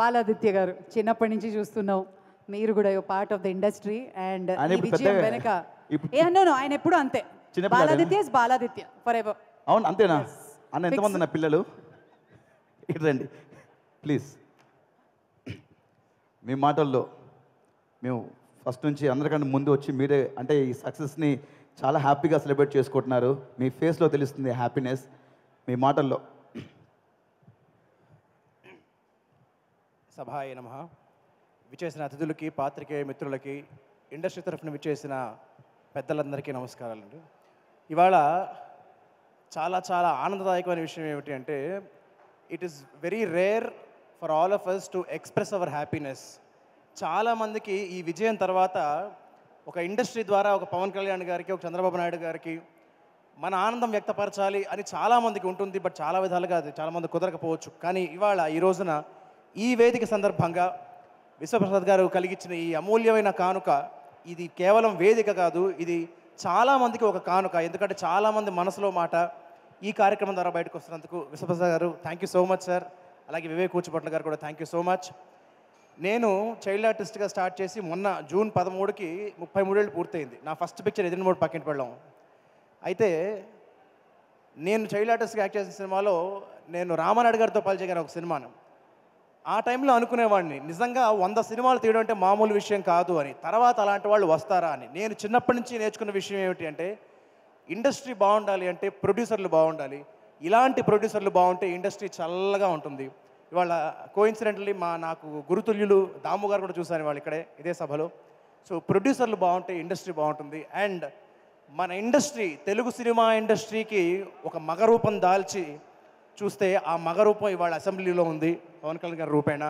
బాలాదిత్య గారు చిన్నప్పటి నుంచి చూస్తున్నాం, మీరు కూడా part of the industry and ఈ విజయం వెనక ఆయన ఎప్పుడు అంతే, Baladitya is Baladitya for ever. అవును అంతేనా అన్న? ఎంతమంది నా పిల్లలు? ఇటు రండి ప్లీజ్. మీ మాటల్లో మేము ఫస్ట్ నుంచి అందరికంటే ముందు వచ్చి మీరే అంటే ఈ సక్సెస్ని చాలా హ్యాపీగా సెలబ్రేట్ చేసుకుంటున్నారు. మీ ఫేస్లో తెలుస్తుంది హ్యాపీనెస్ మీ మాటల్లో. సభాయ నమః. విచ్చేసిన అతిథులకి, పాత్రికేయ మిత్రులకి, ఇండస్ట్రీ తరఫున విచ్చేసిన పెద్దలందరికీ నమస్కారాలండి. ఇవాళ చాలా చాలా ఆనందదాయకమైన విషయం ఏమిటి అంటే, it is very rare for all of us to express our happiness. చాలామందికి ఈ విజయం తర్వాత ఒక ఇండస్ట్రీ ద్వారా ఒక పవన్ కళ్యాణ్ గారికి, ఒక చంద్రబాబు నాయుడు గారికి మన ఆనందం వ్యక్తపరచాలి అని చాలామందికి ఉంటుంది. బట్ చాలా విధాలుగా అది చాలామంది కుదరకపోవచ్చు. కానీ ఇవాళ ఈ రోజున ఈ వేదిక సందర్భంగా విశ్వప్రసాద్ గారు కలిగించిన ఈ అమూల్యమైన కానుక, ఇది కేవలం వేదిక కాదు, ఇది చాలామందికి ఒక కానుక. ఎందుకంటే చాలామంది మనసులో మాట ఈ కార్యక్రమం ద్వారా బయటకు వస్తున్నందుకు విశ్వప్రసాద్ గారు thank you so much sir. అలాగే వివేక్ కూచిపట్ల గారు కూడా థ్యాంక్ యూ సో మచ్. నేను చైల్డ్ ఆర్టిస్ట్గా స్టార్ట్ చేసి మొన్న జూన్ 13కి 33 ఏళ్ళు పూర్తయింది. నా ఫస్ట్ పిక్చర్ ఎదిరిమూడు పక్కింటి వెళ్ళాం. అయితే నేను చైల్డ్ ఆర్టిస్ట్గా యాక్ట్ చేసిన సినిమాలో నేను రామానాయుడు గారితో పనిచేయగాను ఒక సినిమాను. ఆ టైంలో అనుకునేవాడిని నిజంగా 100 సినిమాలు తీయడం అంటే మామూలు విషయం కాదు అని. తర్వాత అలాంటి వాళ్ళు వస్తారా అని. నేను చిన్నప్పటి నుంచి నేర్చుకున్న విషయం ఏమిటి అంటే, ఇండస్ట్రీ బాగుండాలి అంటే ప్రొడ్యూసర్లు బాగుండాలి. ఇలాంటి ప్రొడ్యూసర్లు బాగుంటే ఇండస్ట్రీ చల్లగా ఉంటుంది. ఇవాళ కోఇన్సిడెంట్లీ నాకు గురుతుల్యులు దాము గారు కూడా చూశాను ఇవాళ ఇక్కడే ఇదే సభలో. సో ప్రొడ్యూసర్లు బాగుంటే ఇండస్ట్రీ బాగుంటుంది. అండ్ మన ఇండస్ట్రీ, తెలుగు సినిమా ఇండస్ట్రీకి ఒక మగరూపం దాల్చి చూస్తే ఆ మగరూపం ఇవాళ అసెంబ్లీలో ఉంది పవన్ కళ్యాణ్ గారి రూపేణ.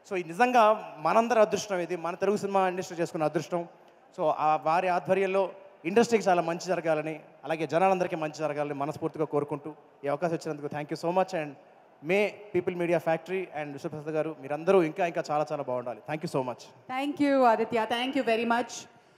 సో ఇది నిజంగా మనందరి అదృష్టం, ఇది మన తెలుగు సినిమా ఇండస్ట్రీ చేసుకున్న అదృష్టం. సో ఆ వారి ఆధ్వర్యంలో ఇండస్ట్రీకి చాలా మంచి జరగాలని, అలాగే జనాలందరికీ మంచి జరగాలని మనస్ఫూర్తిగా కోరుకుంటూ ఈ అవకాశం ఇచ్చినందుకు thank you so much. And May people media factory and Vishwaprasad గారు మీరందరూ ఇంకా ఇంకా చాలా చాలా బాగుండాలి. Thank you so much. Thank you Aditya, thank you very much.